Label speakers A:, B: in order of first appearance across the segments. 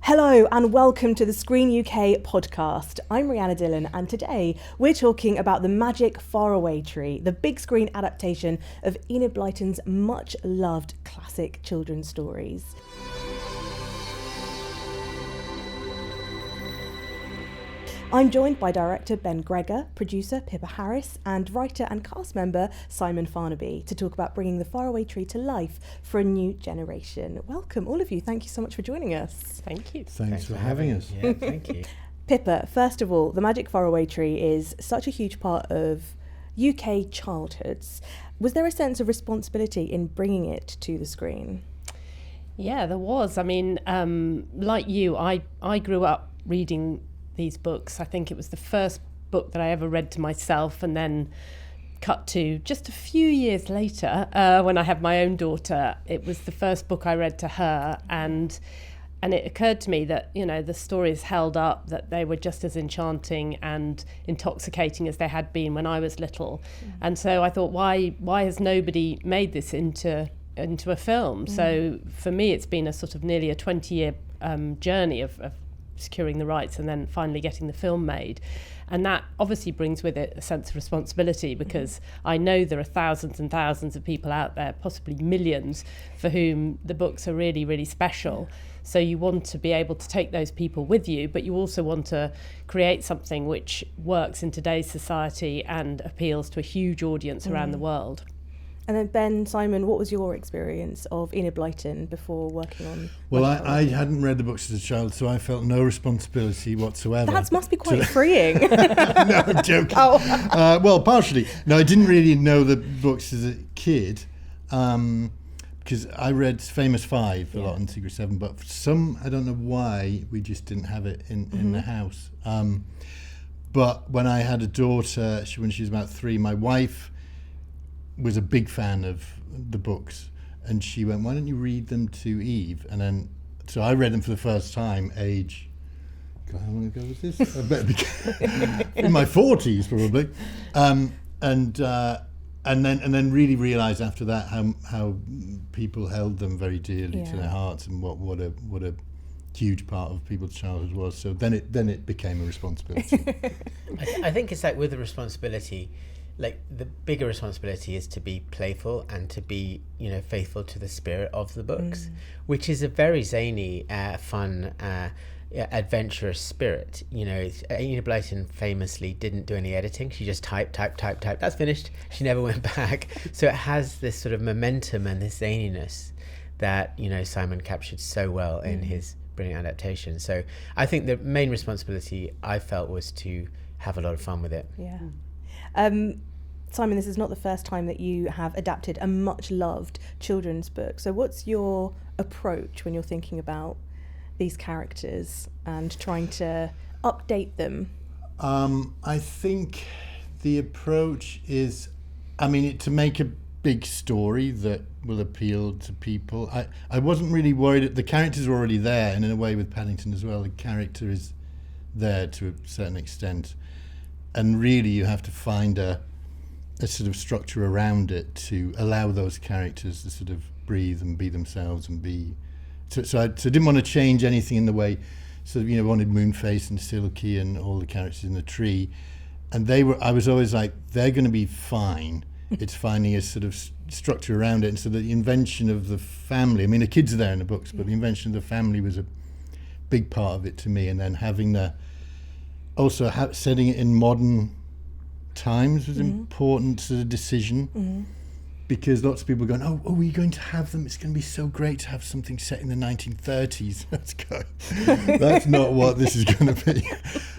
A: Hello and welcome to the ScreenUK Podcast. I'm Rihanna Dillon and today we're talking about the MAGIC FARAWay Tree, the big screen adaptation of Enid Blyton's much loved classic children's stories. I'm joined by director Ben Gregor, producer Pippa Harris and writer and cast member Simon Farnaby to talk about bringing the Faraway Tree to life for a new generation. Welcome all of you. Thank you so much for joining us.
B: Thank you.
C: Thanks for having us.
B: Yeah, thank you.
A: Pippa, first of all, the MAGIC FARAWay Tree is such a huge part of UK childhoods. Was there a sense of responsibility in bringing it to the screen?
B: Yeah, there was. I mean, like you, I grew up reading these books. I think it was the first book that I ever read to myself, and then cut to just a few years later when I had my own daughter. It was the first book I read to her, and it occurred to me that, you know, the stories held up, that they were just as enchanting and intoxicating as they had been when I was little. And so I thought, why has nobody made this into a film? So for me, it's been a sort of nearly a 20-year journey of securing the rights and then finally getting the film made. And that obviously brings with it a sense of responsibility, because I know there are thousands and thousands of people out there, possibly millions, for whom the books are really, really special. So you want to be able to take those people with you, but you also want to create something which works in today's society and appeals to a huge audience around the world.
A: And then Ben, Simon, what was your experience of Enid Blyton before working on?
C: Well, I hadn't read the books as a child, so I felt no responsibility whatsoever.
A: That must be quite freeing.
C: No, I'm joking.
A: Oh.
C: Well, partially. No, I didn't really know the books as a kid, because I read Famous Five a lot and Secret Seven, but for some, I don't know why, we just didn't have it in the house. But when I had a daughter, when she was about 3, my wife was a big fan of the books, and she went, why don't you read them to Eve? And then, so I read them for the first time, age, God, how long ago was this? I better be in my 40s probably. And then really realised after that how people held them very dearly to their hearts, and what a huge part of people's childhood was. So then it became a responsibility.
D: I think it's like with the responsibility, like the bigger responsibility is to be playful and to be, you know, faithful to the spirit of the books, which is a very zany, fun, adventurous spirit. You know, Enid Blyton famously didn't do any editing. She just type. That's finished. She never went back. So it has this sort of momentum and this zaniness that, you know, Simon captured so well in his brilliant adaptation. So I think the main responsibility I felt was to have a lot of fun with it.
A: Yeah. Simon, this is not the first time that you have adapted a much loved children's book. So what's your approach when you're thinking about these characters and trying to update them?
C: I think the approach is, to make a big story that will appeal to people. I wasn't really worried. The characters were already there, and in a way with Paddington as well, the character is there to a certain extent. And really you have to find a sort of structure around it to allow those characters to sort of breathe and be themselves and be... So I didn't want to change anything in the way, sort of, you know, wanted Moonface and Silky and all the characters in the tree. And I was always like, they're going to be fine. It's finding a sort of structure around it. And so the invention of the family, the kids are there in the books, but the invention of the family was a big part of it to me. And then having setting it in modern times was important sort of decision, because lots of people are going, oh, are we going to have them? It's going to be so great to have something set in the 1930s. That's not what this is going to be.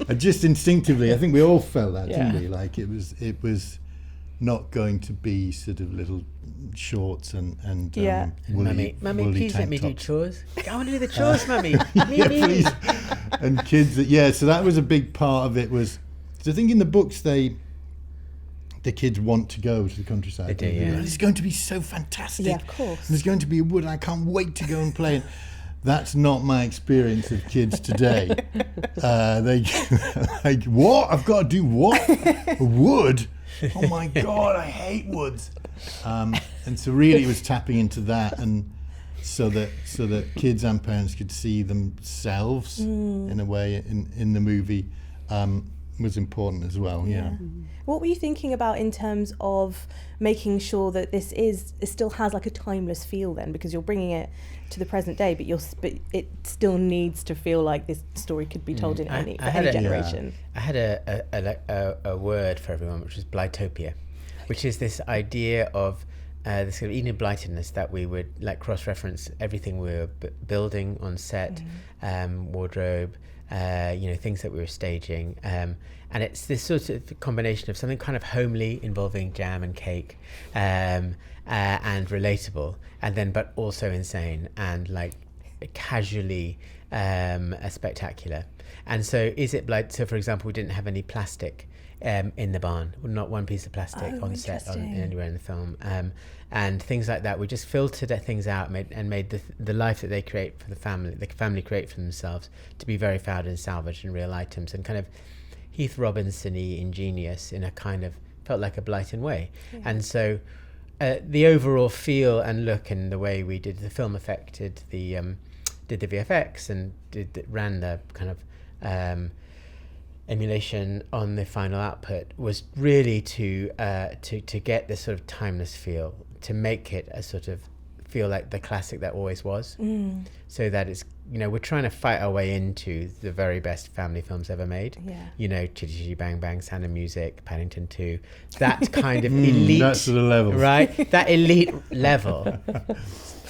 C: And just instinctively, I think we all felt that, didn't we? Like it was not going to be sort of little shorts and woolly
D: Mummy, please let me do chores. I want to do the chores, Mummy.
C: Please. And kids, so that was a big part of it. Was, so I think in the books the kids want to go to the countryside.
D: They do, yeah.
C: It's going to be so fantastic.
A: Yeah, of course.
C: And there's going to be a wood, and I can't wait to go and play. And that's not my experience of kids today. They like, what? I've got to do what? A wood? Oh my God, I hate woods. And so really it was tapping into that and so that kids and parents could see themselves in a way in the movie was important as well. Yeah.
A: What were you thinking about in terms of making sure that it still has like a timeless feel then, because you're bringing it to the present day, but it still needs to feel like this story could be told in any generation.
D: I had a word for everyone, which was Blytopia, which is this idea of this sort of Enid Blytonness, that we would like cross-reference everything we were building on set, wardrobe, things that we were staging, and it's this sort of combination of something kind of homely involving jam and cake, and relatable, and then but also insane and like casually spectacular. And so is it like, so for example, we didn't have any plastic in the barn, not one piece of plastic on set anywhere in the film, and things like that. We just filtered things out and made the life that they create for the family create for themselves to be very found and salvaged in real items, and kind of Heath Robinson-y ingenious in a kind of felt like a Blyton way. And so the overall feel and look and the way we did the film affected did the VFX and ran the kind of emulation on the final output was really to get this sort of timeless feel, to make it a sort of feel like the classic that always was, so that it's, we're trying to fight our way into the very best family films ever made. Chitty Chitty Bang Bang, Sound of Music, Paddington 2, that kind of elite, that sort of level, right? That elite level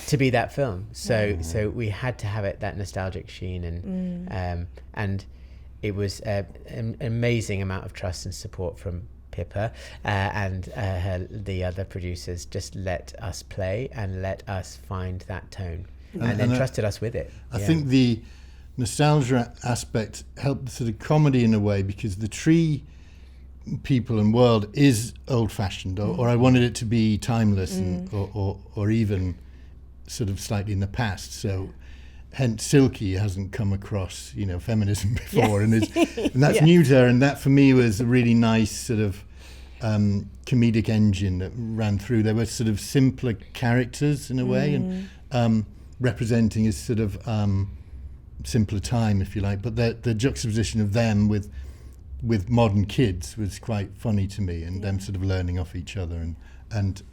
D: to be that film. So we had to have it that nostalgic sheen, and it was an amazing amount of trust and support from Pippa and the other producers. Just let us play and let us find that tone, and then trusted us with it.
C: I think the nostalgia aspect helped the sort of comedy in a way, because the tree people and world is old-fashioned, or I wanted it to be timeless, and, or even sort of slightly in the past. So hence Silky hasn't come across feminism before, and that's new to her, and that for me was a really nice sort of comedic engine that ran through. There were sort of simpler characters in a way, and representing a sort of simpler time, if you like, but the juxtaposition of them with modern kids was quite funny to me, and them sort of learning off each other, and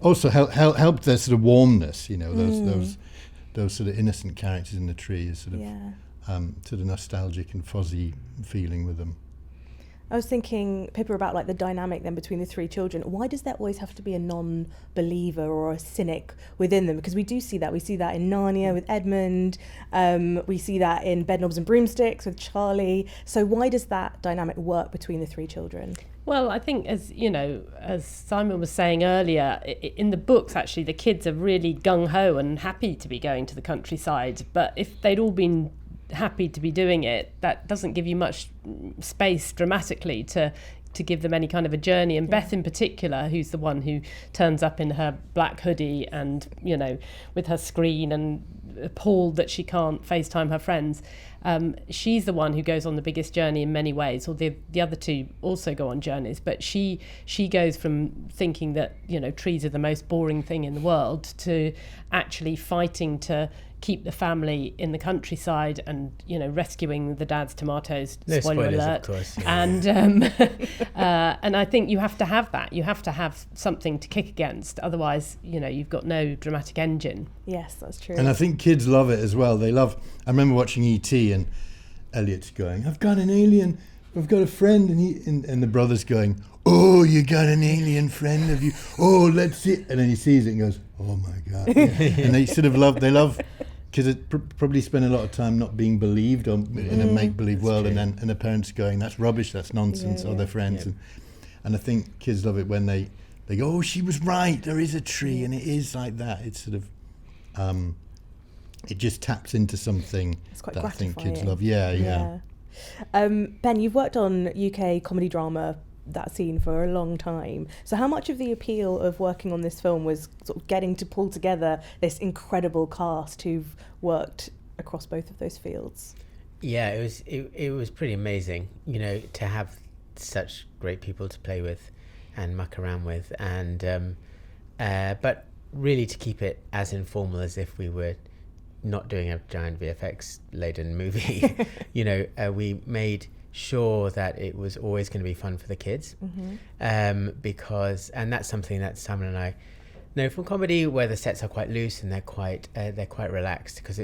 C: also helped their sort of warmness, those sort of innocent characters in the tree is sort of nostalgic and fuzzy feeling with them.
A: I was thinking, Pippa, about like the dynamic then between the three children. Why does there always have to be a non-believer or a cynic within them? Because we do see that. We see that in Narnia with Edmund. We see that in Bedknobs and Broomsticks with Charlie. So why does that dynamic work between the three children?
B: Well, I think, as Simon was saying earlier, in the books, actually, the kids are really gung-ho and happy to be going to the countryside. But if they'd all been happy to be doing it, that doesn't give you much space dramatically to give them any kind of a journey. And Beth in particular, who's the one who turns up in her black hoodie and, with her screen and appalled that she can't FaceTime her friends, she's the one who goes on the biggest journey in many ways. Or the other two also go on journeys, but she goes from thinking that trees are the most boring thing in the world to actually fighting to keep the family in the countryside and rescuing the dad's tomatoes.
D: No
B: spoilers,
D: alert. Of course,
B: and I think you have to have that. You have to have something to kick against. Otherwise, you've got no dramatic engine.
A: Yes, that's true.
C: And I think kids love it as well. I remember watching E.T. and Elliot's going, "I've got an alien. I've got a friend," and the brother's going, "Oh, you got an alien friend, have you? Oh, let's see." And then he sees it and goes, "Oh my God!" And they sort of love. Because it probably spend a lot of time not being believed or in a make-believe world,
D: true.
C: and the parents going, "That's rubbish, that's nonsense," or their friends. And I think kids love it when they go, "Oh, she was right, there is a tree," and it is like that. It's sort of, it just taps into something that I think kids love. Yeah.
A: Ben, you've worked on UK comedy drama, that scene, for a long time. So how much of the appeal of working on this film was sort of getting to pull together this incredible cast who've worked across both of those fields?
D: Yeah, it was pretty amazing, to have such great people to play with and muck around with, and but really to keep it as informal as if we were not doing a giant VFX laden movie. We made sure that it was always going to be fun for the kids, because, and that's something that Simon and I know from comedy, where the sets are quite loose and they're quite relaxed, because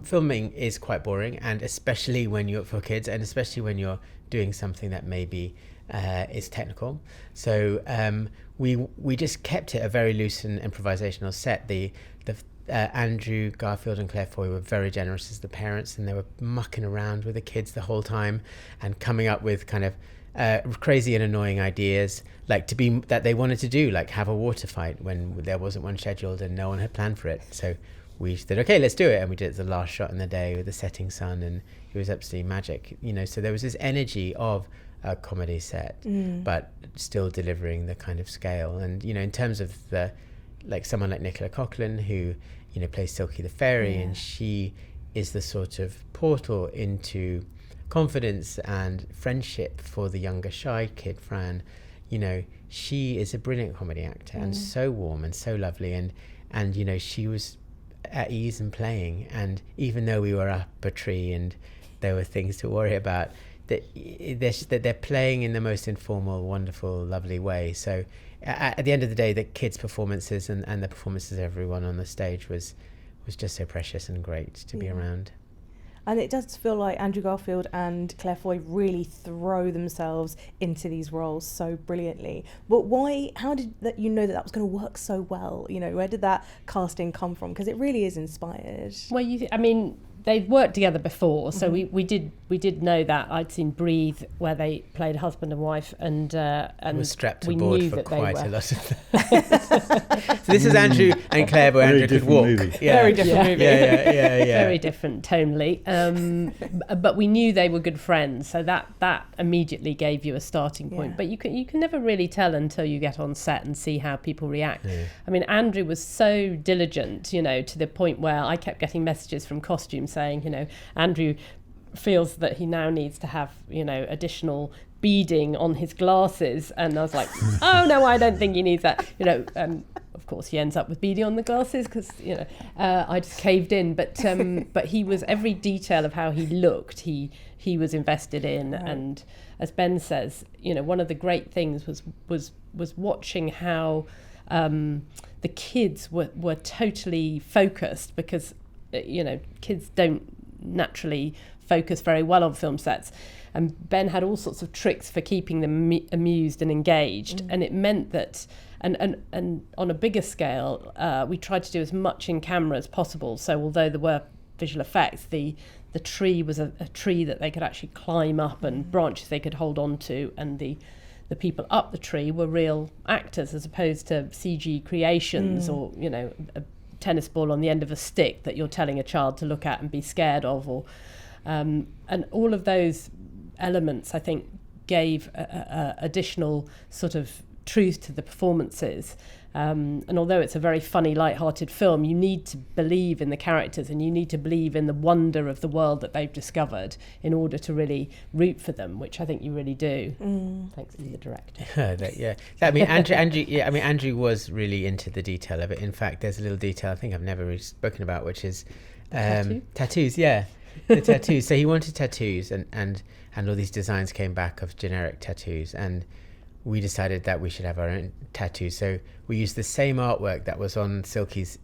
D: filming is quite boring, and especially when you're for kids, and especially when you're doing something that maybe is technical. So we just kept it a very loose and improvisational set. The Andrew Garfield and Claire Foy were very generous as the parents, and they were mucking around with the kids the whole time and coming up with kind of crazy and annoying ideas, like that they wanted to do, like have a water fight when there wasn't one scheduled and no one had planned for it. So we said, okay, let's do it, and we did the last shot in the day with the setting sun, and it was absolutely magic. So there was this energy of a comedy set, but still delivering the kind of scale. And in terms of someone like Nicola Coughlan, who plays Silky the fairy, and she is the sort of portal into confidence and friendship for the younger shy kid Fran. She is a brilliant comedy actor, and so warm and so lovely, and she was at ease and playing, and even though we were up a tree and there were things to worry about, that they're playing in the most informal, wonderful, lovely way. So at the end of the day, the kids' performances and the performances of everyone on the stage was just so precious and great to be around.
A: And it does feel like Andrew Garfield and Claire Foy really throw themselves into these roles so brilliantly. But why? How did that that was going to work so well? Where did that casting come from? Because it really is inspired.
B: Well, they'd worked together before, so we did know that. I'd seen Breathe, where they played husband and wife, and
D: was strapped to
B: we
D: board
B: knew
D: for
B: that
D: quite
B: they
D: a lot of So this is Andrew and Claire, where Andrew could walk.
A: Very different movie.
D: Yeah.
B: Very different tonally, but we knew they were good friends, so that immediately gave you a starting point.
A: Yeah.
B: But you can never really tell until you get on set and see how people react. Andrew was so diligent, to the point where I kept getting messages from costume saying, Andrew feels that he now needs to have, additional beading on his glasses. And I was like, oh no, I don't think he needs that. Of course he ends up with beading on the glasses because, I just caved in. But he was, every detail of how he looked, he was invested in. Right. And as Ben says, one of the great things was watching how the kids were totally focused, because kids don't naturally focus very well on film sets, and Ben had all sorts of tricks for keeping them amused and engaged, and it meant that and on a bigger scale we tried to do as much in camera as possible. So although there were visual effects, the tree was a tree that they could actually climb up, and branches they could hold on to, and the people up the tree were real actors as opposed to CG creations or a tennis ball on the end of a stick that you're telling a child to look at and be scared of, or and all of those elements I think gave additional sort of truth to the performances, and although it's a very funny, light-hearted film, you need to believe in the characters, and you need to believe in the wonder of the world that they've discovered in order to really root for them, which I think you really do. Thanks to the director.
D: Andrew was really into the detail of it. In fact, there's a little detail I think I've never really spoken about, which is tattoos. Yeah, the tattoos. So he wanted tattoos, and all these designs came back of generic tattoos, and we decided that we should have our own tattoos. So we used the same artwork that was on Silky's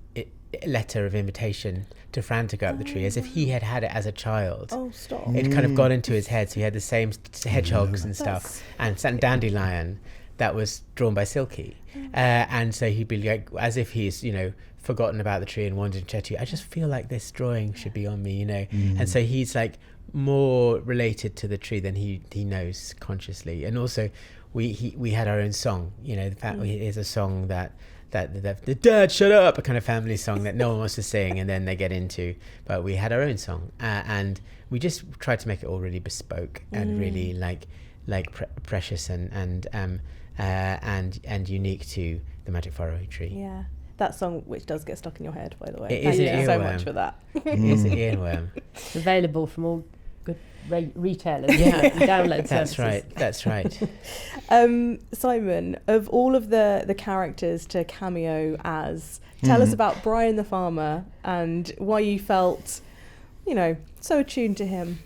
D: letter of invitation to Fran to go up the tree, as if he had had it as a child.
A: Oh, stop.
D: It kind of got into his head, so he had the same hedgehogs and stuff, and dandelion that was drawn by Silky. And so he'd be like, as if he's, forgotten about the tree and wanted to tattoo. I just feel like this drawing should be on me, And so he's like more related to the tree than he knows consciously. And also we had our own song, the fact is a song that the dad shut up, a kind of family song that no one wants to sing and then they get into, but we had our own song, and we just tried to make it all really bespoke and really precious and unique to the Magic Faraway Tree.
A: Yeah, that song, which does get stuck in your head, by the way.
D: It is
A: Thank you so
D: earworm.
A: much for that.
D: It is an earworm.
B: It's available from all good retailers. Yeah, download services.
D: That's right.
A: Simon, of all of the characters to cameo as, tell us about Brian the farmer and why you felt, so attuned to him.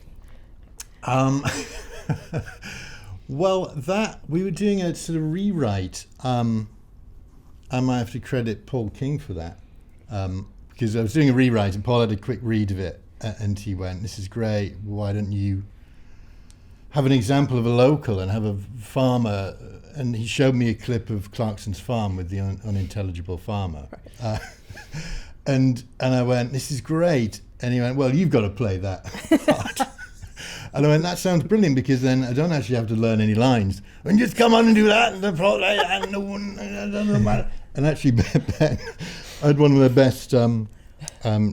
C: Well, that we were doing a sort of rewrite. I might have to credit Paul King for that, because I was doing a rewrite and Paul had a quick read of it, and he went, "This is great. Why don't you have an example of a local and have a farmer?" And he showed me a clip of Clarkson's farm with the unintelligible farmer, and I went, "This is great." And he went, "Well, you've got to play that part." And I went, "That sounds brilliant, because then I don't actually have to learn any lines. And just come on and do that, and the plot, and no one, it doesn't matter." And actually, Ben, I had one of the best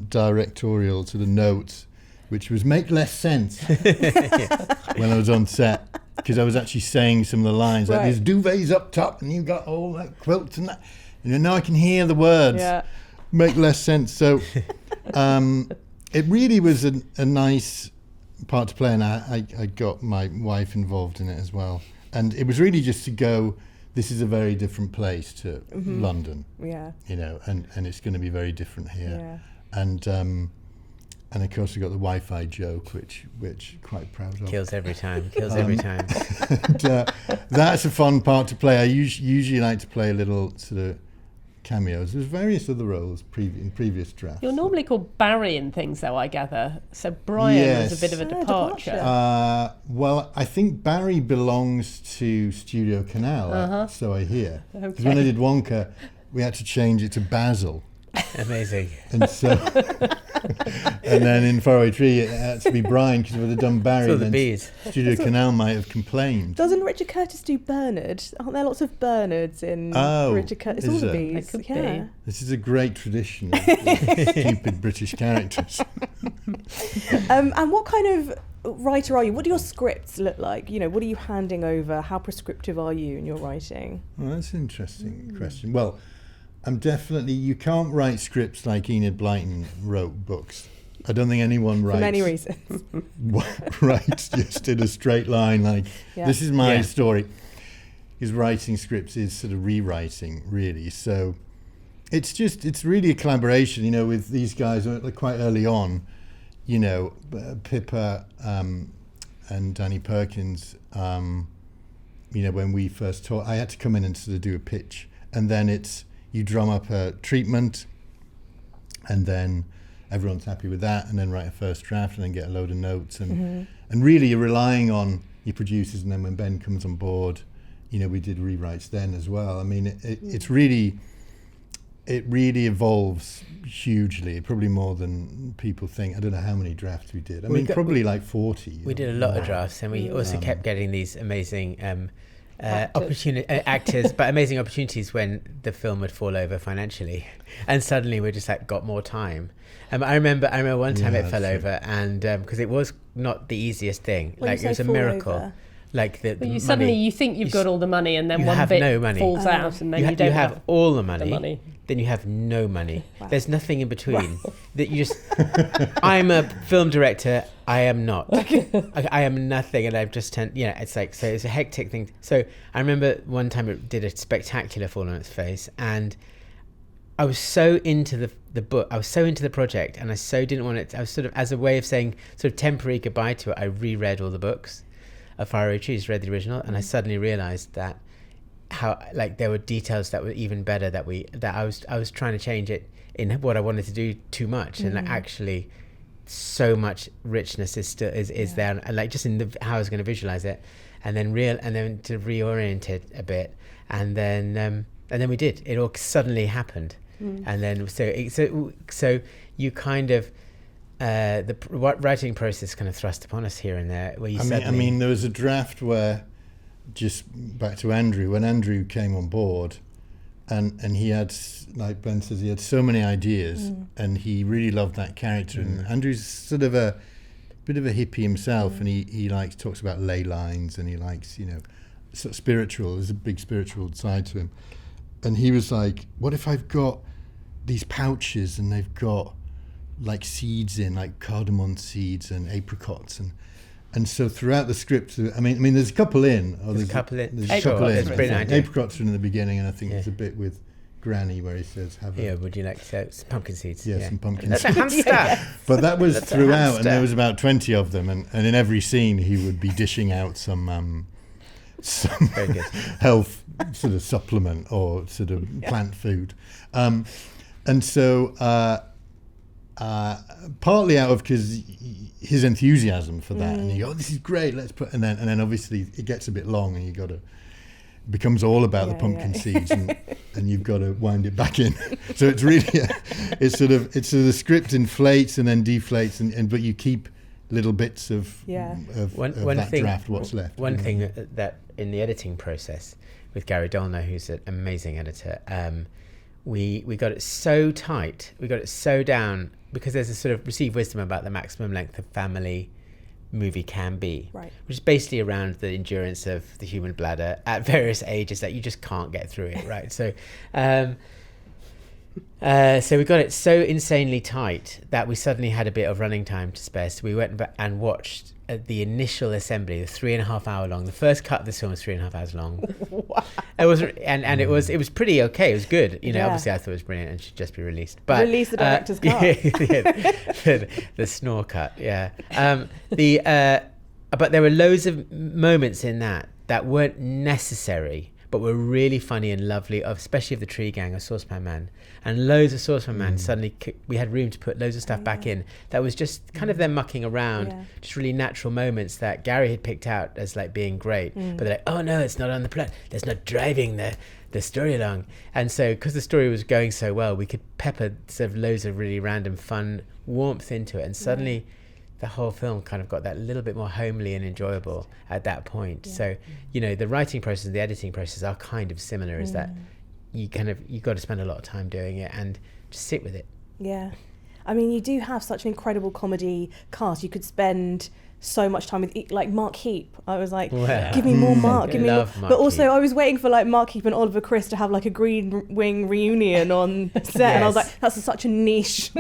C: directorial sort of notes, which was make less sense when I was on set, because I was actually saying some of the lines, like there's duvets up top, and you've got all that quilts and that. Now I can hear the words.
A: Yeah.
C: Make less sense. So it really was a nice part to play, and I got my wife involved in it as well. And it was really just to go, this is a very different place to London. Yeah. And it's going to be very different here. Yeah. And of course we got the Wi-Fi joke, which quite proud of.
D: Kills every time.
C: And, that's a fun part to play. I usually like to play a little sort of cameos. There's various other roles in previous drafts.
B: You're normally called Barry in things, though, I gather. So Brian was a bit of a departure.
C: Well, I think Barry belongs to Studio Canal, so I hear. Because when I did Wonka, we had to change it to Basil.
D: Amazing.
C: And so, and then in Faraway Tree, it had to be Brian, because if we'd have done Barry, then Studio Canal might have complained.
A: Doesn't Richard Curtis do Bernard? Aren't there lots of Bernards in Richard Curtis? It's all the bees.
B: Yeah.
C: This is a great tradition of stupid British characters.
A: And what kind of writer are you? What do your scripts look like? What are you handing over? How prescriptive are you in your writing?
C: Well, that's an interesting question. Well, you can't write scripts like Enid Blyton wrote books. I don't think anyone writes.
A: For many reasons.
C: Writes just in a straight line, like, this is my story. Because writing scripts is sort of rewriting, really. So it's really a collaboration, with these guys quite early on, Pippa and Danny Perkins, when we first taught, I had to come in and sort of do a pitch. And then you drum up a treatment, and then everyone's happy with that, and then write a first draft, and then get a load of notes, and really you're relying on your producers. And then when Ben comes on board, we did rewrites then as well. I mean, it really evolves hugely, probably more than people think. I don't know how many drafts we did. I mean, probably like 40.
D: We did a lot of drafts, and we also kept getting these amazing actors, but amazing opportunities when the film would fall over financially, and suddenly we just got more time. I remember one time it fell over, and because it was not the easiest thing. It was a miracle.
A: Over?
B: Suddenly you think you've got all the money, and then one bit falls out, and then you don't have
D: all the money. Then you have no money. Wow. There's nothing in between. That you just. I'm a film director. I am not. I am nothing, and I've just turned. It's so it's a hectic thing. So I remember one time it did a spectacular fall on its face, and I was so into the book. I was so into the project, and I so didn't want it. I was sort of, as a way of saying sort of temporary goodbye to it, I reread all the books of Faraway Trees, read the original, and I suddenly realised that how there were details that were even better that I was trying to change it in what I wanted to do too much, and actually so much richness is still is there, and just in how I was going to visualize it, and then to reorient it a bit, and then we did. It all suddenly happened, and then so you kind of. The writing process kind of thrust upon us here and there. Where I
C: mean, there was a draft where, just back to Andrew, when Andrew came on board, and he had, like Ben says, he had so many ideas, and he really loved that character. And Andrew's sort of a bit of a hippie himself, and he talks about ley lines, and he likes, sort of spiritual. There's a big spiritual side to him. And he was like, what if I've got these pouches, and they've got like seeds in, like cardamom seeds and apricots, and so throughout the script, I mean, there's a couple in.
D: There's a couple in.
C: There's a couple in.
D: Brilliant idea.
C: Apricots are in the beginning, and I think there's a bit with Granny where he says,
D: would you like some pumpkin seeds?
C: Yeah, some pumpkin
D: That's
C: seeds.
D: a hamster.
C: But that was
D: That's a
C: throughout,
D: hamster.
C: and there was about 20 of them, and in every scene he would be dishing out some
D: Very good.
C: health sort of supplement or sort of plant food, and so partly out of because his enthusiasm for that, and you go, oh, this is great, let's put, and then obviously it gets a bit long, and you got to. Becomes all about the pumpkin seeds, and you've got to wind it back in. So it's really, it's sort of the script inflates and then deflates, and but you keep little bits of
D: one
C: that
D: thing,
C: draft. What's left?
D: One thing that in the editing process with Gary Dolner, who's an amazing editor, we got it so tight, we got it so down because there's a sort of received wisdom about the maximum length of family movie can be,
A: right,
D: which is basically around the endurance of the human bladder at various ages that you just can't get through it, right? So so we got it so insanely tight that we suddenly had a bit of running time to spare, so we went back and watched the initial assembly, the 3.5 hour long. The first cut of this film was 3.5 hours long.
A: Wow.
D: It was, and it was pretty okay. It was good. You know, obviously I thought it was brilliant and should just be released. But
A: release the director's cut.
D: The snore cut. Yeah. But there were loads of moments in that weren't necessary, but were really funny and lovely, especially of the Tree Gang, of Saucepan Man, and loads of Saucepan Man. Suddenly we had room to put loads of stuff back in that was just kind of them mucking around, just really natural moments that Gary had picked out as like being great, but they're like, oh no, it's not on the plot, that's not driving the story along. And so because the story was going so well, we could pepper sort of loads of really random fun warmth into it, and suddenly the whole film kind of got that little bit more homely and enjoyable at that point. So, you know, the writing process and the editing process are kind of similar, is that you got to spend a lot of time doing it and just sit with it.
A: Yeah. I mean, you do have such an incredible comedy cast. You could spend so much time with, like, Mark Heap. I was like, give me more Mark, give me more. But also I was waiting for like Mark Heap and Oliver Twist to have like a Green Wing reunion on set, and I was like, that's such a niche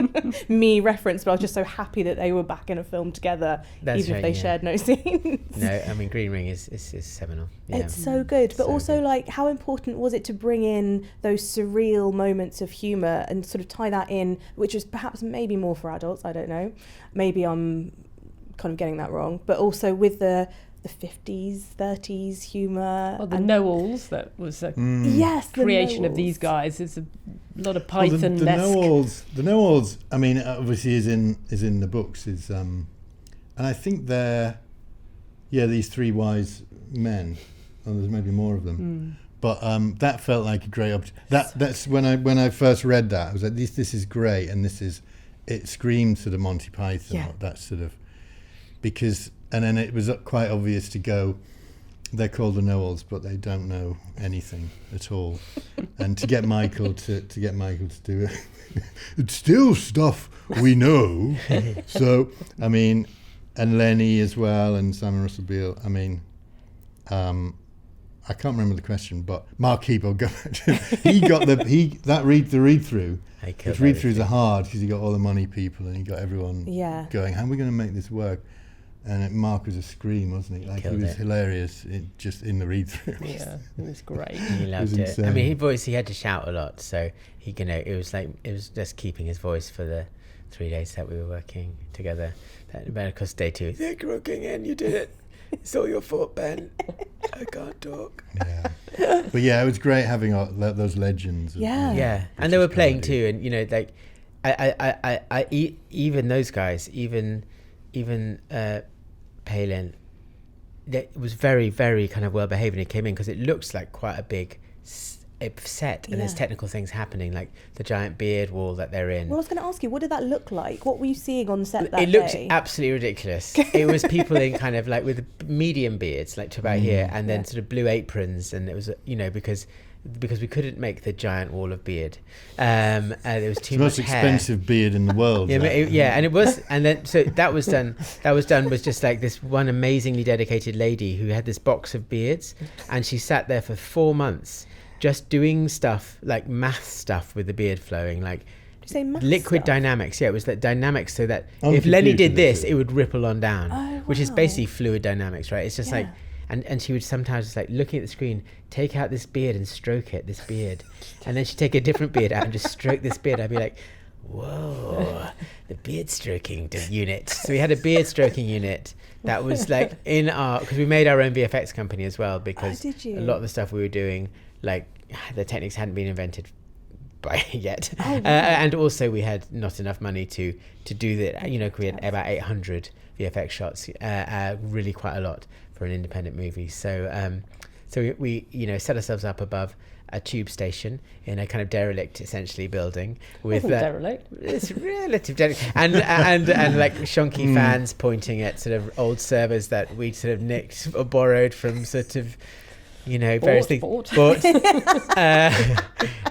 A: me reference, but I was just so happy that they were back in a film together, even if they shared no scenes.
D: No, I mean, Green Ring is seminal. Yeah.
A: It's so good, but
D: So
A: also
D: good.
A: like, how important was it to bring in those surreal moments of humour and sort of tie that in, which was perhaps maybe more for adults, I don't know, maybe I'm kind of getting that wrong, but also with the 50s, 30s humour.
B: Well, the know-alls, that was a
A: yes, the
B: creation of
A: know-alls.
B: these guys. It's a lot of
C: Well,
B: Python-esque.
C: the know-alls, I mean, obviously is in the books, and I think they're these three wise men, and there's maybe more of them. But that felt like a great opportunity. That's when I first read that, I was like, this is great, and it screamed sort of Monty Python, that sort of, because, and then it was quite obvious to go, they're called the know-alls, but they don't know anything at all. And to get Michael to do it, it's still stuff we know. So, I mean, and Lenny as well, and Simon Russell Beale. I mean, I can't remember the question, but Mark Heap, I'll go back to he got the read-through. His read-throughs are hard because he got all the money people and he got everyone going, how are we going to make this work? And Mark was a scream, wasn't he? Like, he was hilarious just in the read-through.
B: Yeah, it was great.
D: He loved it. I mean, he had to shout a lot, so he, you know, it was just keeping his voice for the 3 days that we were working together. But of course, day 2, thank you for looking in, you did it. It's all your fault, Ben. I can't talk.
C: Yeah, but yeah, it was great having those legends.
D: And they were playing too, and you know, like, even those guys, even Palin, it was very, very kind of well behaved when he came in, because it looks like quite a big set, and there's technical things happening, like the giant beard wall that they're in.
A: Well, I was going to ask you, what did that look like? What were you seeing on set that
D: day? It looked
A: day?
D: absolutely ridiculous. It was people in kind of like with medium beards, like to about here, and then sort of blue aprons, and it was, you know, because we couldn't make the giant wall of beard. There was too much hair.
C: The most expensive beard in the world.
D: And it was, and then so that was done was just like this one amazingly dedicated lady who had this box of beards, and she sat there for 4 months just doing stuff like math stuff with the beard flowing, like
A: you say math
D: liquid
A: stuff?
D: dynamics. Yeah, it was that dynamics, so that
C: On
D: if Lenny did
C: computers,
D: this, it would ripple on down, which is
A: wow.
D: basically fluid dynamics, right? It's just
A: Yeah.
D: like, and she would sometimes just like looking at the screen, take out this beard and stroke it, this beard, and then she'd take a different beard out and just stroke this beard. I'd be like, whoa, the beard stroking unit. So we had a beard stroking unit that was like in our, because we made our own VFX company as well, because
A: did you?
D: a lot of the stuff we were doing, like the techniques hadn't been invented by yet,
A: wow.
D: and also we had not enough money to do that. You know, we had about 800 VFX shots, really quite a lot for an independent movie. So we you know, set ourselves up above a tube station in a kind of derelict, essentially, building with
B: derelict.
D: It's relative derelict, and like shonky fans pointing at sort of old servers that we'd sort of nicked or borrowed from sort of, you know, various things. Bought.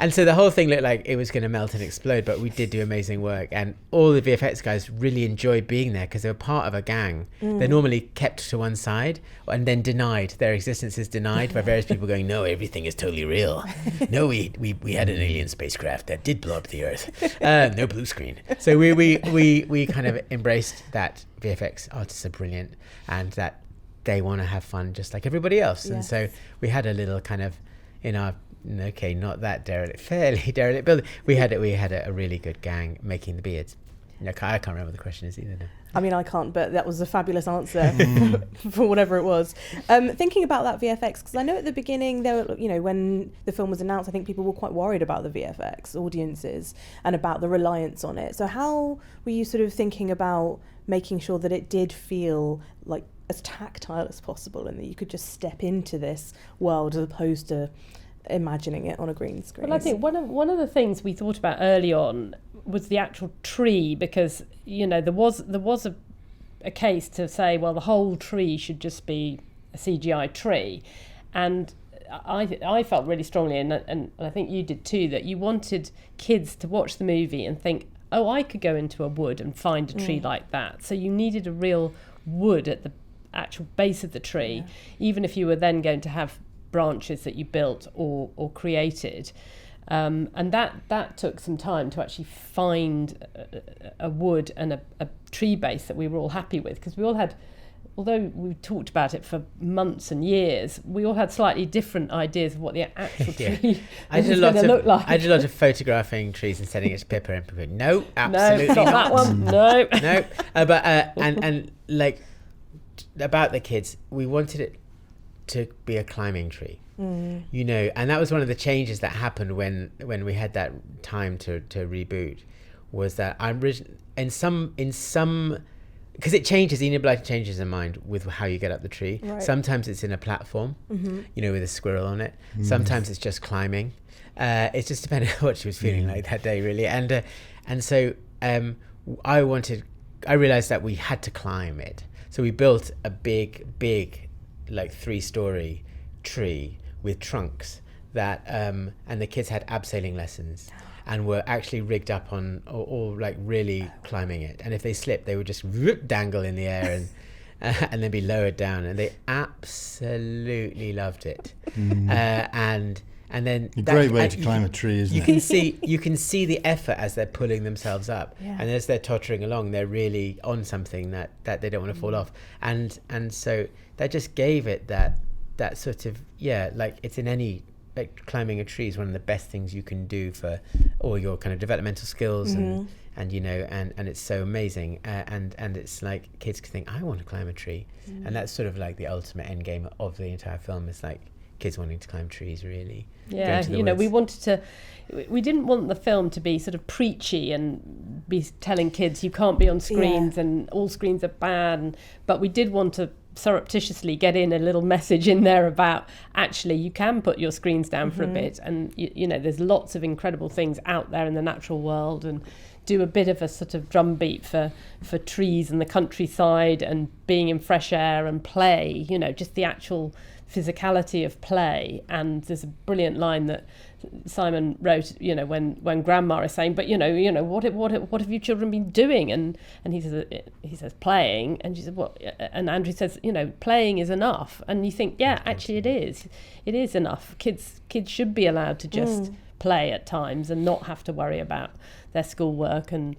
D: And so the whole thing looked like it was going to melt and explode, but we did do amazing work, and all the VFX guys really enjoyed being there because they were part of a gang. They're normally kept to one side and then denied. Their existence is denied by various people going, no, everything is totally real. No, we had an alien spacecraft that did blow up the Earth. No blue screen. So we kind of embraced that VFX artists are brilliant and that they want to have fun just like everybody else.
A: Yes.
D: And so we had a little kind of, in our, okay, not that derelict, fairly derelict building, we had a really good gang making the beards. I can't remember what the question is either now.
A: I mean, I can't, but that was a fabulous answer for whatever it was. Thinking about that VFX, because I know at the beginning, there were, you know, when the film was announced, I think people were quite worried about the VFX, audiences, and about the reliance on it. So how were you sort of thinking about making sure that it did feel like as tactile as possible and that you could just step into this world as opposed to imagining it on a green screen?
B: Well, I think one of the things we thought about early on was the actual tree, because, you know, there was a case to say, well, the whole tree should just be a CGI tree, and I felt really strongly, and I think you did too, that you wanted kids to watch the movie and think, oh, I could go into a wood and find a tree like that. So you needed a real wood at the actual base of the tree, even if you were then going to have branches that you built or created. And that took some time to actually find a wood and a tree base that we were all happy with, because we all had, although we talked about it for months and years, we all had slightly different ideas of what the actual tree was going to look like.
D: I did a lot of photographing trees and sending it to Pippa, and Pippa, no, absolutely
B: not that one, no.
D: No, but and like about the kids, we wanted it to be a climbing tree. You know, and that was one of the changes that happened when we had that time to reboot, was that in some because it changes, Enid Blyton changes her mind with how you get up the tree. Right. Sometimes it's in a platform, you know, with a squirrel on it. Sometimes it's just climbing. It's just depending on what she was feeling like that day, really. And so I realized that we had to climb it. So we built a big, like 3-story tree with trunks that, and the kids had abseiling lessons and were actually rigged up on, or like really climbing it. And if they slipped, they would just dangle in the air and then be lowered down. And they absolutely loved it. And then
C: a great way to climb a tree, isn't it?
D: You can see the effort as they're pulling themselves up, and as they're tottering along, they're really on something that they don't want to fall off. And so that just gave it that sort of, like it's in any, like climbing a tree is one of the best things you can do for all your kind of developmental skills, and you know, and it's so amazing, and it's like kids can think, I want to climb a tree, and that's sort of like the ultimate end game of the entire film, is like kids wanting to climb trees, really.
B: Yeah, you know, we didn't want the film to be sort of preachy and be telling kids you can't be on screens and all screens are bad, but we did want to surreptitiously get in a little message in there about actually you can put your screens down for a bit, and you know, there's lots of incredible things out there in the natural world, and do a bit of a sort of drumbeat for trees and the countryside and being in fresh air and play, you know, just the actual physicality of play. And there's a brilliant line that Simon wrote, you know, when Grandma is saying, but you know, what have you children been doing? And he says playing, and she said, what? And Andrew says, you know, playing is enough. And you think, yeah, actually it is enough. Kids should be allowed to just play at times and not have to worry about their schoolwork and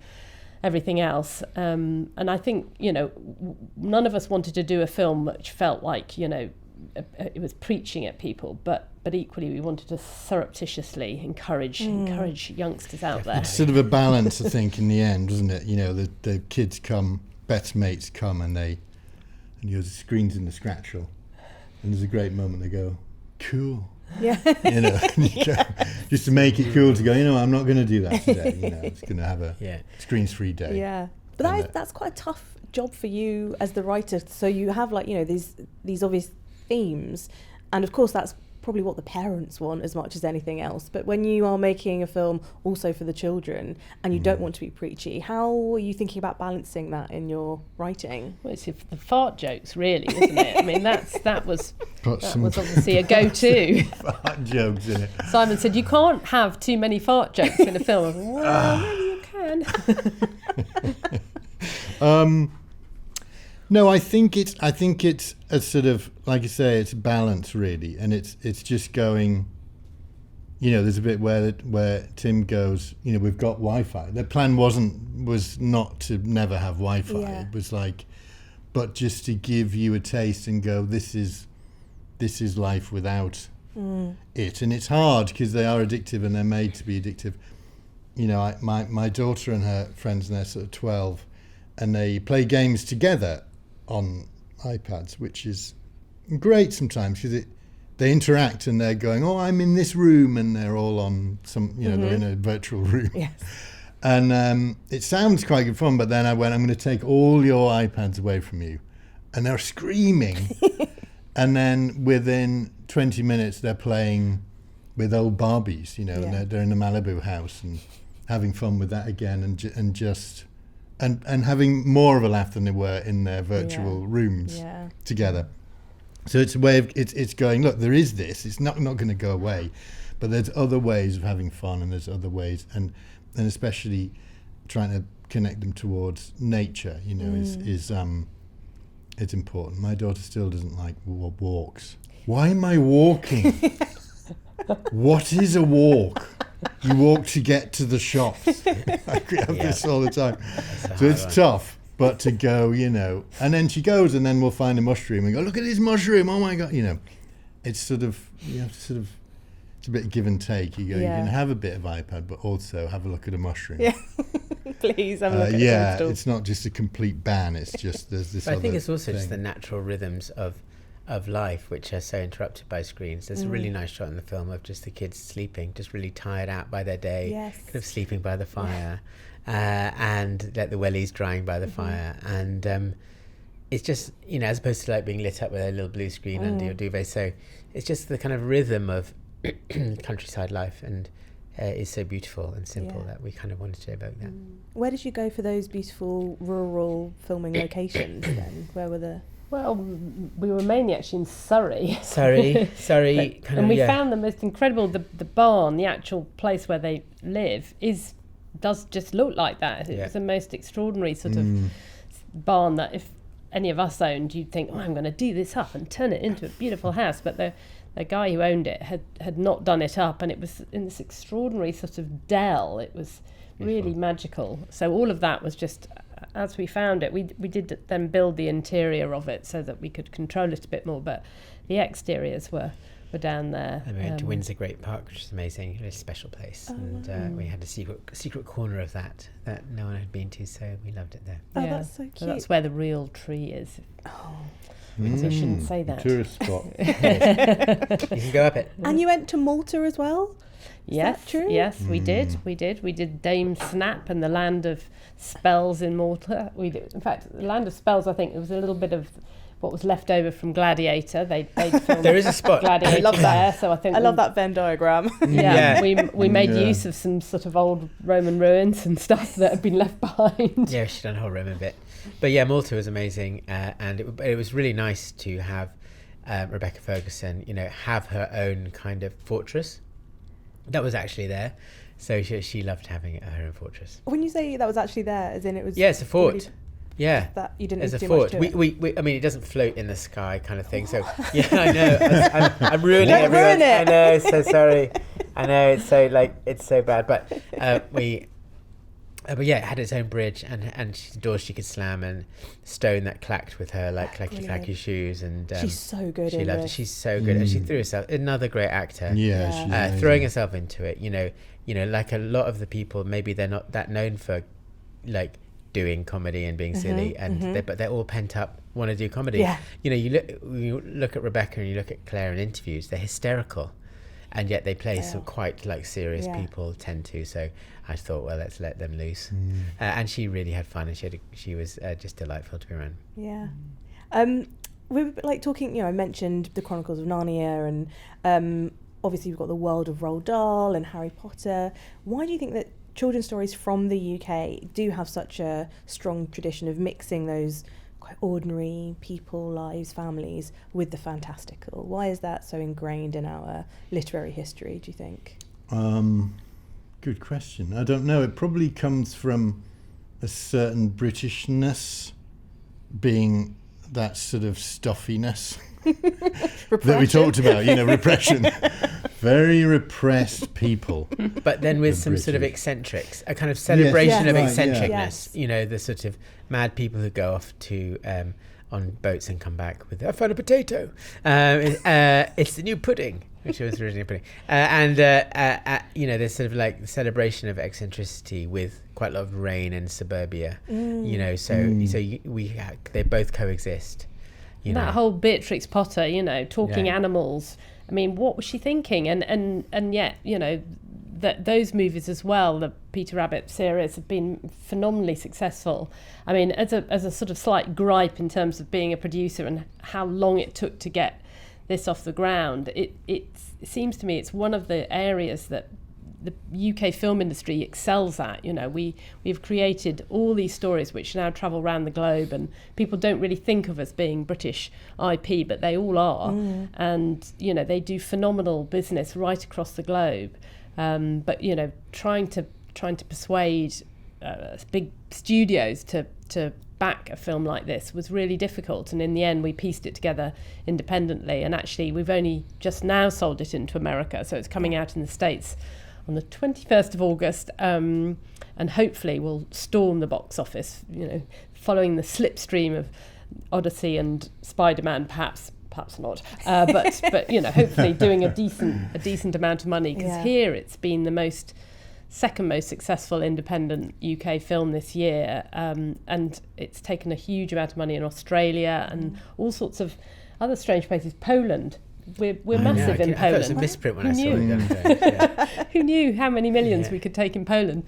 B: everything else. And I think, none of us wanted to do a film which felt like, it was preaching at people, but equally we wanted to surreptitiously encourage youngsters out there.
C: It's sort of a balance, I think, in the end, isn't it? The kids come, best mates come, and your screen's in the scratchel, and there's a great moment they go, cool.
A: Yeah.
C: Just to make it cool to go, I'm not going to do that today. It's going to have a screens-free day.
A: Yeah. But that's quite a tough job for you as the writer. So you have these obvious themes, and of course that's probably what the parents want as much as anything else. But when you are making a film also for the children and you don't want to be preachy, how are you thinking about balancing that in your writing?
B: Well, it's the fart jokes, really, isn't it? I mean, that was obviously a go-to.
C: Fart jokes in it.
B: Simon said you can't have too many fart jokes in a film. Well, maybe you can.
C: No, I think it's a sort of, like you say, it's balance really, and it's just going. There's a bit where Tim goes, we've got Wi-Fi. The plan was not to never have Wi-Fi.
A: Yeah.
C: It was like, but just to give you a taste and go, this is life without it, and it's hard because they are addictive and they're made to be addictive. My daughter and her friends, and they're sort of 12, and they play games together on iPads, which is great sometimes because they interact and they're going, I'm in this room, and they're all on some, they're in a virtual room.
A: Yes.
C: And it sounds quite good fun, but then I went, I'm going to take all your iPads away from you. And they're screaming. And then within 20 minutes, they're playing with old Barbies, and they're in the Malibu house and having fun with that again, and having more of a laugh than they were in their virtual rooms together. So it's a way of it's going, look, there is this, it's not going to go away, but there's other ways of having fun, and there's other ways, and especially trying to connect them towards nature, is it's important. My daughter still doesn't like walks. Why am I walking? What is a walk? You walk to get to the shops. I have this all the time. So it's tough, but to go, and then she goes, and then we'll find a mushroom and go, look at this mushroom, oh my God, it's sort of, it's a bit of give and take. You can have a bit of iPad, but also have a look at a mushroom.
A: Yeah. Please have a look at it.
C: It's not just a complete ban, it's just, there's this
D: I think it's also
C: thing.
D: just the natural rhythms of life, which are so interrupted by screens. There's a really nice shot in the film of just the kids sleeping, just really tired out by their day, kind of sleeping by the fire, and let the wellies drying by the fire, and it's just, as opposed to like being lit up with a little blue screen under your duvet. So it's just the kind of rhythm of countryside life, and is so beautiful and simple that we kind of wanted to evoke that.
A: Where did you go for those beautiful rural filming locations then? Where were the...
B: Well, we were mainly actually in Surrey.
D: Surrey,
B: and we found the most incredible. The barn, the actual place where they live, does just look like that. It was the most extraordinary sort of barn that if any of us owned, you'd think, I'm going to do this up and turn it into a beautiful house. But the guy who owned it had not done it up, and it was in this extraordinary sort of dell. It was really magical. So all of that was just... As we found it, we did then build the interior of it so that we could control it a bit more, but the exteriors were down there.
D: And we went to Windsor Great Park, which is amazing, a special place, and we had a secret corner of that no one had been to, so we loved it there.
A: Oh, that's so cute.
B: So that's where the real tree is. Oh, so you shouldn't say that.
C: Tourist spot.
D: You can go up it.
A: And you went to Malta as well?
B: Yes,
A: that true?
B: Yes, we did. We did Dame Snap and the Land of Spells in Malta. We did. In fact, the Land of Spells, I think, it was a little bit of what was left over from Gladiator. They filmed
D: there is a spot.
B: Gladiator
A: I love that.
B: there, so I think
A: I love that Venn diagram.
B: we made use of some sort of old Roman ruins and stuff that had been left behind.
D: Yeah, she'd done a whole Roman bit. But yeah, Malta was amazing, and it was really nice to have Rebecca Ferguson, have her own kind of fortress. That was actually there, so she loved having her own fortress.
A: When you say that was actually there, as in it was...
D: Yeah, it's a fort.
A: Really,
D: that
A: you didn't
D: There's
A: need to
D: a
A: do
D: fort.
A: much to it.
D: We I mean, it doesn't float in the sky kind of thing. So yeah, I know. I'm ruining
A: Don't
D: everyone.
A: ruin it.
D: I know. So sorry. I know, it's so bad, but but yeah, it had its own bridge and doors she could slam and stone that clacked with her like clacky shoes, and
A: she's so good.
D: She loved it. She's so good, and she threw herself. Another great actor.
C: Yeah.
D: Throwing herself into it. You know, like a lot of the people, maybe they're not that known for like doing comedy and being silly, but they're all pent up, want to do comedy.
A: Yeah.
D: You know, you look at Rebecca and you look at Claire in interviews, they're hysterical, and yet they play some quite like serious people tend to. So I thought, well, let's let them loose. And she really had fun, and she was just delightful to be around.
A: Yeah. We were like talking, you know, I mentioned the Chronicles of Narnia, and obviously we've got the world of Roald Dahl and Harry Potter. Why do you think that children's stories from the UK do have such a strong tradition of mixing those quite ordinary people, lives, families with the fantastical? Why is that so ingrained in our literary history, do you think?
C: Good question. I don't know. It probably comes from a certain Britishness, being that sort of stuffiness that we talked about, you know, repression. Very repressed people.
D: But then with some sort of eccentrics, a kind of celebration of eccentricness. You know, the sort of mad people who go off to on boats and come back with, I found a potato. It's the new pudding, which was originally pudding. You know, there's sort of like the celebration of eccentricity with quite a lot of rain and suburbia. You know, they both coexist. You
B: that
D: know.
B: whole Beatrix Potter, you know, talking animals. I mean, what was she thinking? And yet, you know, that those movies as well, the Peter Rabbit series, have been phenomenally successful. I mean, as a sort of slight gripe in terms of being a producer and how long it took to get this off the ground, it seems to me it's one of the areas that the UK film industry excels at. You know, we've created all these stories which now travel around the globe, and people don't really think of as being British IP, but they all are. And you know, they do phenomenal business right across the globe. But you know, trying to persuade big studios to back a film like this was really difficult, and in the end we pieced it together independently, and actually we've only just now sold it into America, so it's coming out in the States on the 21st of August, and hopefully will storm the box office, you know, following the slipstream of Odyssey and Spider-Man, perhaps not, but you know, hopefully doing a decent amount of money, because here it's been the second most successful independent UK film this year, and it's taken a huge amount of money in Australia and all sorts of other strange places. Poland. We're massive in Poland.
D: I thought it was a misprint when I saw it.
B: Who knew how many millions we could take in Poland?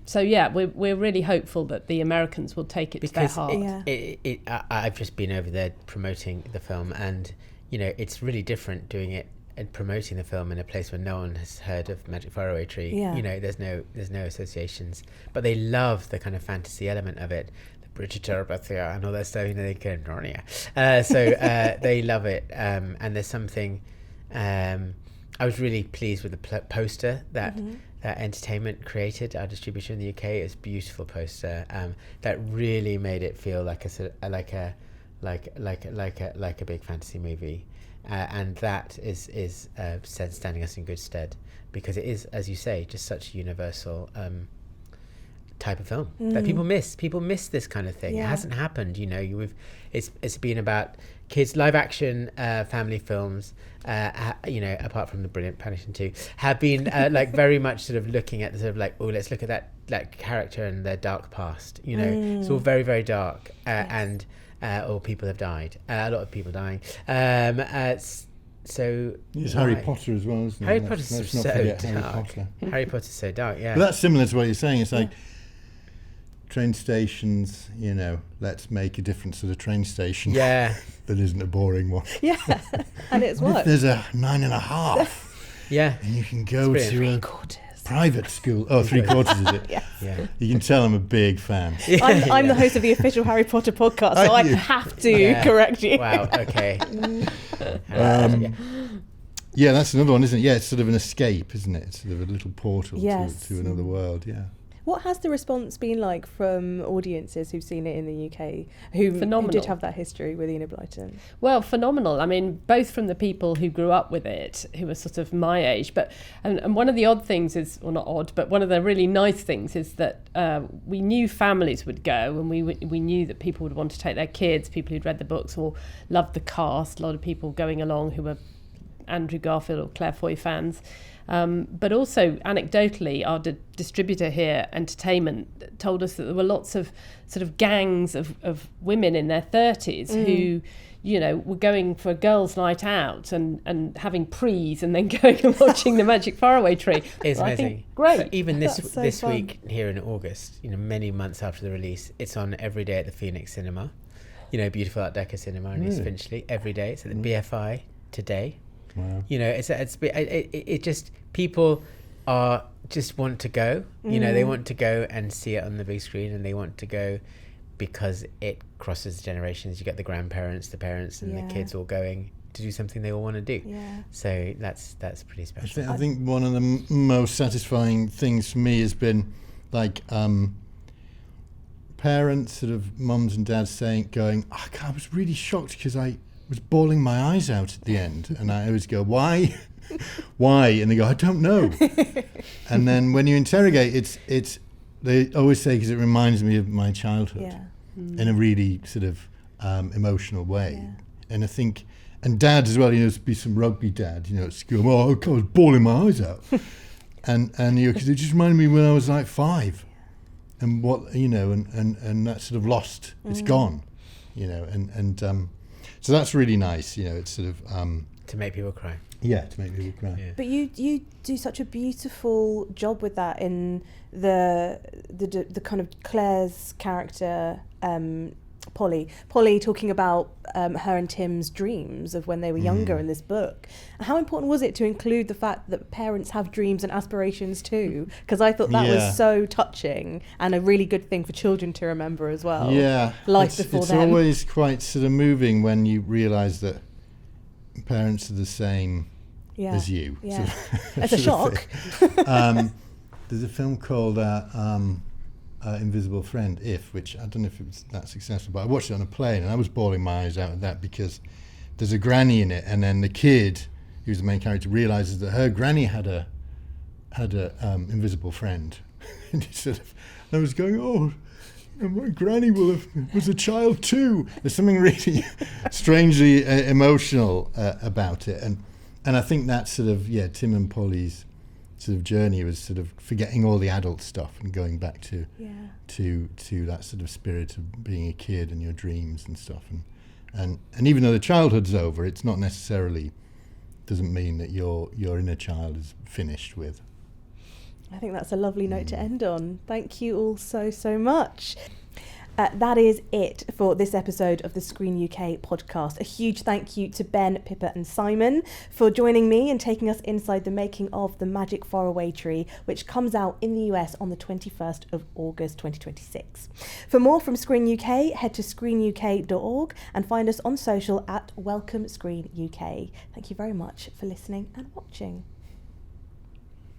B: So yeah, we're really hopeful that the Americans will take it to their heart.
D: I've just been over there promoting the film, and you know, it's really different doing it and promoting the film in a place where no one has heard of Magic Faraway Tree. You know, there's no associations, but they love the kind of fantasy element of it. British Blytopia and all that stuff, you know, they go Narnia. So they love it. And there's something, I was really pleased with the poster that Entertainment created, our distributor in the UK. It's a beautiful poster that really made it feel like a big fantasy movie. And that is standing us in good stead, because it is, as you say, just such a universal type of film that people miss this kind of thing. It hasn't happened, you know. It's been about kids, live action family films, you know, apart from the brilliant Paddington 2, have been like very much sort of looking at the sort of like, oh, let's look at that character and their dark past, you know. It's all very, very dark, and or people have died, a lot of people dying, so
C: it's Harry Potter as well, isn't it?
D: Harry Potter's so dark. Harry Potter's so dark, yeah.
C: But that's similar to what you're saying. It's like train stations, you know, let's make a different sort of train station that isn't a boring one.
A: And it's
C: what if there's a 9.5 and you can go to a private school. Oh, 3/4 is it? You can tell I'm a big fan.
A: I'm the host of the official Harry Potter podcast, so I have to correct you.
D: Wow, okay.
C: That's another one, isn't it? Yeah, it's sort of an escape, isn't it? It's sort of a little portal to another world,
A: What has the response been like from audiences who've seen it in the UK, who did have that history with Enid Blyton?
B: Well, phenomenal. I mean, both from the people who grew up with it, who are sort of my age, but and one of the odd things is, well, not odd, but one of the really nice things is that we knew families would go, and we knew that people would want to take their kids, people who'd read the books or loved the cast, a lot of people going along who were Andrew Garfield or Claire Foy fans. But also, anecdotally, our distributor here, Entertainment, told us that there were lots of sort of gangs of women in their 30s who, you know, were going for a girls' night out and having prees and then going and watching the MAGIC Faraway Tree.
D: It's amazing.
B: Great.
D: But even this
A: fun.
D: week here in August, you know, many months after the release, it's on every day at the Phoenix Cinema. You know, beautiful Art Deco cinema in East Finchley. Every day. It's at the BFI today.
C: Wow.
D: You know, it just, people are just want to go. You know, they want to go and see it on the big screen, and they want to go because it crosses generations. You get the grandparents, the parents, and the kids all going to do something they all want to do.
A: Yeah.
D: So that's pretty special.
C: I think one of the most satisfying things for me has been like parents, sort of mums and dads going, oh, I was really shocked because I was bawling my eyes out at the end, and I always go, why? And they go, I don't know. And then when you interrogate, it's they always say, because it reminds me of my childhood in a really sort of emotional way. And I think, and dads as well, you know, be some rugby dad, you know, at school, oh, I was bawling my eyes out. and you know, because it just reminded me when I was like 5, and what, you know, and that sort of lost, it's gone, you know, and so that's really nice, you know, it's sort of
D: to make people cry.
C: Yeah, to make people cry.
D: Yeah.
A: But you do such a beautiful job with that in the kind of Claire's character, Polly talking about her and Tim's dreams of when they were younger in this book. How important was it to include the fact that parents have dreams and aspirations too? Because I thought that was so touching and a really good thing for children to remember as well.
C: Yeah,
A: Life before them.
C: It's always quite sort of moving when you realise that parents are the same as you.
A: Yeah.
C: Sort of,
A: It's a shock.
C: There's a film called Invisible Friend, which I don't know if it was that successful, but I watched it on a plane and I was bawling my eyes out at that, because there's a granny in it, and then the kid, who's the main character, realises that her granny had a invisible friend. And he sort of, I was going, oh, my granny was a child too. There's something really strangely emotional about it, and I think that sort of Tim and Polly's sort of journey was sort of forgetting all the adult stuff and going back to that sort of spirit of being a kid and your dreams and stuff, and even though the childhood's over, it's not necessarily doesn't mean that your inner child is finished with.
A: I think that's a lovely note to end on. Thank you all so much. That is it for this episode of the ScreenUK podcast. A huge thank you to Ben, Pippa and Simon for joining me and taking us inside the making of the MAGIC Faraway Tree, which comes out in the US on the 21st of August 2026. For more from ScreenUK, head to screenuk.org and find us on social at Welcome Screen UK. Thank you very much for listening and watching.